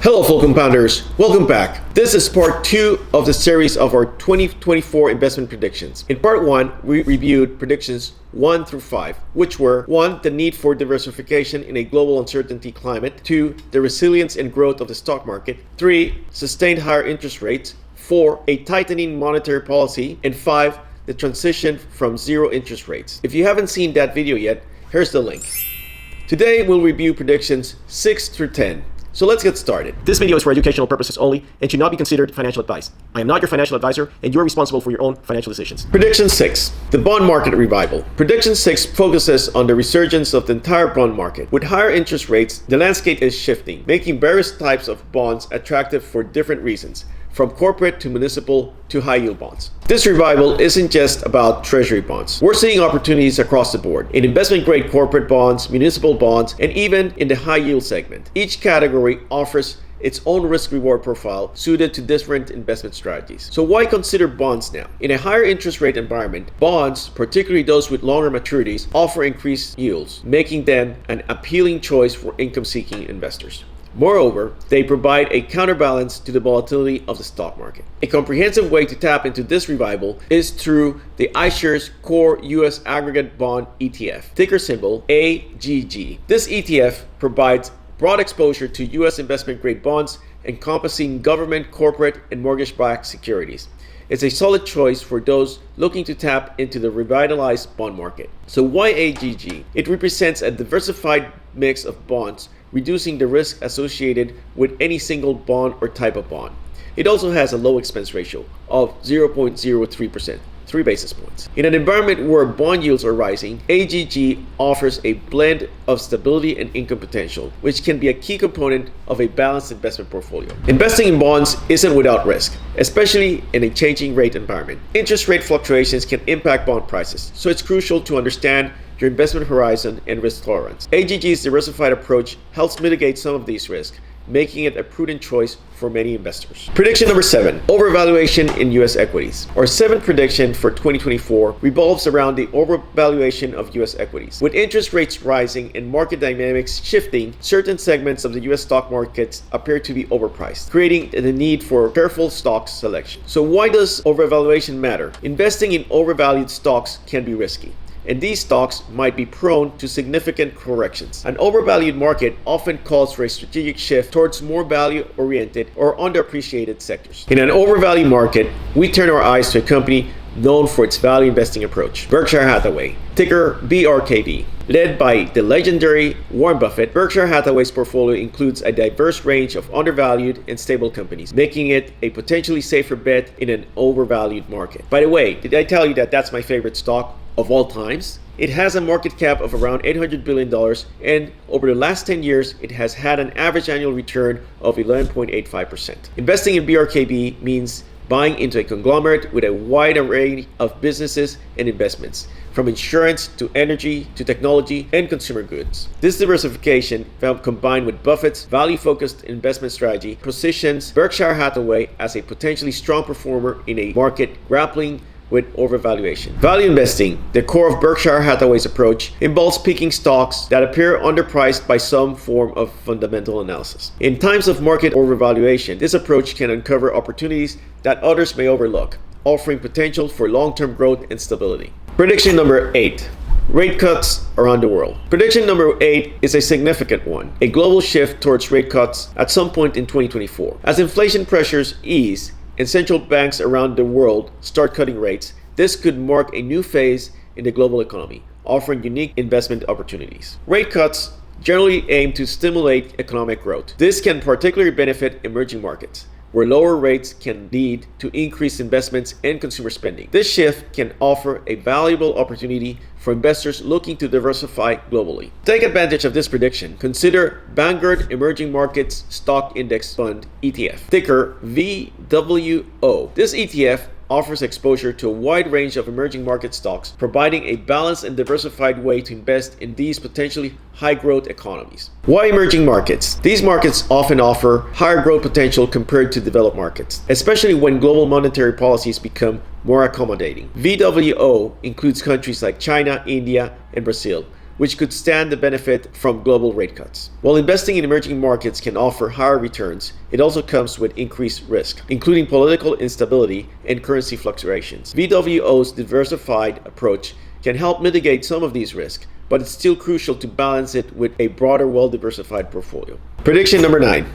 Hello fellow compounders, welcome back. This is part 2 of the series of our 2024 investment predictions. In part 1, we reviewed predictions 1 through 5, which were 1. The need for diversification in a global uncertainty climate. 2. The resilience and growth of the stock market. 3. Sustained higher interest rates. 4. A tightening monetary policy. And 5. The transition from zero interest rates. If you haven't seen that video yet, here's the link. Today we'll review predictions 6 through 10. So let's get started. This video is for educational purposes only and should not be considered financial advice. I am not your financial advisor and you are responsible for your own financial decisions. Prediction 6. The bond market revival. Prediction 6 focuses on the resurgence of the entire bond market. With higher interest rates, the landscape is shifting, making various types of bonds attractive for different reasons, from corporate to municipal to high-yield bonds. This revival isn't just about treasury bonds. We're seeing opportunities across the board in investment-grade corporate bonds, municipal bonds, and even in the high-yield segment. Each category offers its own risk-reward profile suited to different investment strategies. So why consider bonds now? In a higher interest rate environment, bonds, particularly those with longer maturities, offer increased yields, making them an appealing choice for income-seeking investors. Moreover, they provide a counterbalance to the volatility of the stock market. A comprehensive way to tap into this revival is through the iShares Core U.S. Aggregate Bond ETF, ticker symbol AGG. This ETF provides broad exposure to U.S. investment-grade bonds encompassing government, corporate, and mortgage-backed securities. It's a solid choice for those looking to tap into the revitalized bond market. So why AGG? It represents a diversified mix of bonds, reducing the risk associated with any single bond or type of bond. It also has a low expense ratio of 0.03%, 3 basis points. In an environment where bond yields are rising, AGG offers a blend of stability and income potential, which can be a key component of a balanced investment portfolio. Investing in bonds isn't without risk, especially in a changing rate environment. Interest rate fluctuations can impact bond prices, so it's crucial to understand your investment horizon and risk tolerance. AGG's diversified approach helps mitigate some of these risks, making it a prudent choice for many investors. Prediction number 7, overvaluation in U.S. equities. Our 7th prediction for 2024 revolves around the overvaluation of U.S. equities. With interest rates rising and market dynamics shifting, certain segments of the U.S. stock markets appear to be overpriced, creating the need for careful stock selection. So why does overvaluation matter? Investing in overvalued stocks can be risky, and these stocks might be prone to significant corrections. An overvalued market often calls for a strategic shift towards more value-oriented or underappreciated sectors. In an overvalued market, we turn our eyes to a company known for its value investing approach, Berkshire Hathaway, ticker BRKB. Led by the legendary Warren Buffett, Berkshire Hathaway's portfolio includes a diverse range of undervalued and stable companies, making it a potentially safer bet in an overvalued market. By the way, did I tell you that that's my favorite stock of all times? It has a market cap of around $800 billion, and over the last 10 years, it has had an average annual return of 11.85%. Investing in BRKB means buying into a conglomerate with a wide array of businesses and investments, from insurance to energy to technology and consumer goods. This diversification, combined with Buffett's value-focused investment strategy, positions Berkshire Hathaway as a potentially strong performer in a market grappling with overvaluation. Value investing, the core of Berkshire Hathaway's approach, involves picking stocks that appear underpriced by some form of fundamental analysis. In times of market overvaluation, this approach can uncover opportunities that others may overlook, offering potential for long-term growth and stability. Prediction number 8. Rate cuts around the world. Prediction number 8 is a significant one, a global shift towards rate cuts at some point in 2024. As inflation pressures ease and central banks around the world start cutting rates, this could mark a new phase in the global economy, offering unique investment opportunities. Rate cuts generally aim to stimulate economic growth. This can particularly benefit emerging markets, where lower rates can lead to increased investments and consumer spending. This shift can offer a valuable opportunity for investors looking to diversify globally. Take advantage of this prediction. Consider Vanguard Emerging Markets Stock Index Fund ETF, ticker VWO. This ETF offers exposure to a wide range of emerging market stocks, providing a balanced and diversified way to invest in these potentially high-growth economies. Why emerging markets? These markets often offer higher growth potential compared to developed markets, especially when global monetary policies become more accommodating. VWO includes countries like China, India, and Brazil, which could stand to benefit from global rate cuts. While investing in emerging markets can offer higher returns, it also comes with increased risk, including political instability and currency fluctuations. VWO's diversified approach can help mitigate some of these risks, but it's still crucial to balance it with a broader, well-diversified portfolio. Prediction number 9.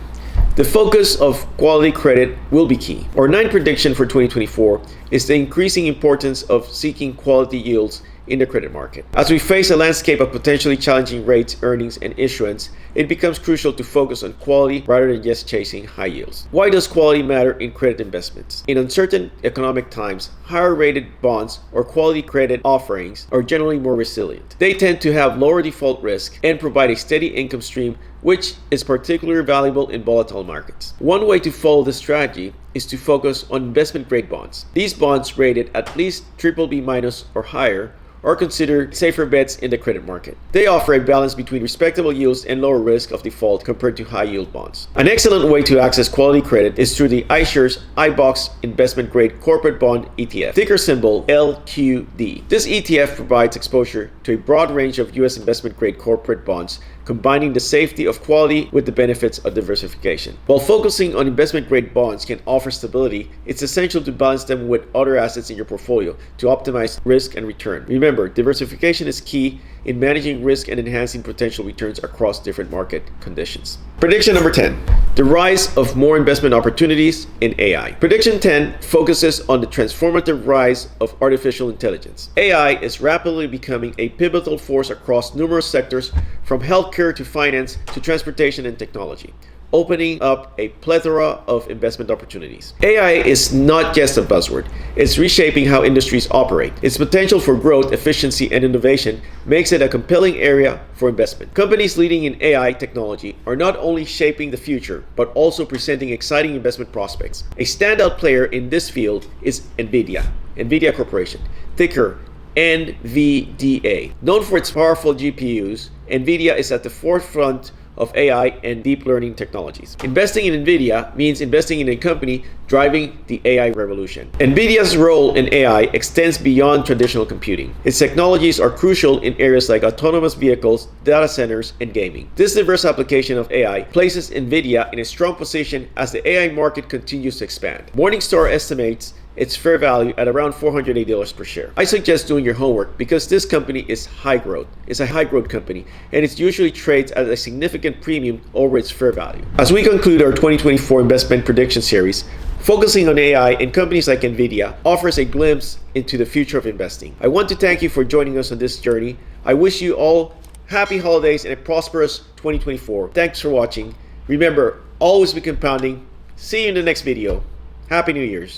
The focus of quality credit will be key. Our 9th prediction for 2024 is the increasing importance of seeking quality yields in the credit market. As we face a landscape of potentially challenging rates, earnings, and issuance, it becomes crucial to focus on quality rather than just chasing high yields. Why does quality matter in credit investments? In uncertain economic times, higher rated bonds or quality credit offerings are generally more resilient. They tend to have lower default risk and provide a steady income stream, which is particularly valuable in volatile markets. One way to follow this strategy is to focus on investment-grade bonds. These bonds rated at least BBB- or higher are considered safer bets in the credit market. They offer a balance between respectable yields and lower risk of default compared to high-yield bonds. An excellent way to access quality credit is through the iShares iBoxx investment-grade corporate bond ETF, ticker symbol LQD. This ETF provides exposure to a broad range of U.S. investment-grade corporate bonds, combining the safety of quality with the benefits of diversification. While focusing on investment-grade bonds can offer stability, it's essential to balance them with other assets in your portfolio to optimize risk and return. Remember, diversification is key in managing risk and enhancing potential returns across different market conditions. Prediction number 10. The rise of more investment opportunities in AI. Prediction 10 focuses on the transformative rise of artificial intelligence. AI is rapidly becoming a pivotal force across numerous sectors, from healthcare to finance to transportation and technology, opening up a plethora of investment opportunities. AI is not just a buzzword, it's reshaping how industries operate. Its potential for growth, efficiency, and innovation makes it a compelling area for investment. Companies leading in AI technology are not only shaping the future, but also presenting exciting investment prospects. A standout player in this field is NVIDIA Corporation, ticker NVDA. Known for its powerful GPUs, NVIDIA is at the forefront of AI and deep learning technologies. Investing in NVIDIA means investing in a company driving the AI revolution. NVIDIA's role in AI extends beyond traditional computing. Its technologies are crucial in areas like autonomous vehicles, data centers, and gaming. This diverse application of AI places NVIDIA in a strong position as the AI market continues to expand. Morningstar estimates its fair value at around $480 per share. I suggest doing your homework because this company is high growth. It's a high growth company, and it usually trades at a significant premium over its fair value. As we conclude our 2024 investment prediction series, focusing on AI and companies like NVIDIA offers a glimpse into the future of investing. I want to thank you for joining us on this journey. I wish you all happy holidays and a prosperous 2024. Thanks for watching. Remember, always be compounding. See you in the next video. Happy New Year's.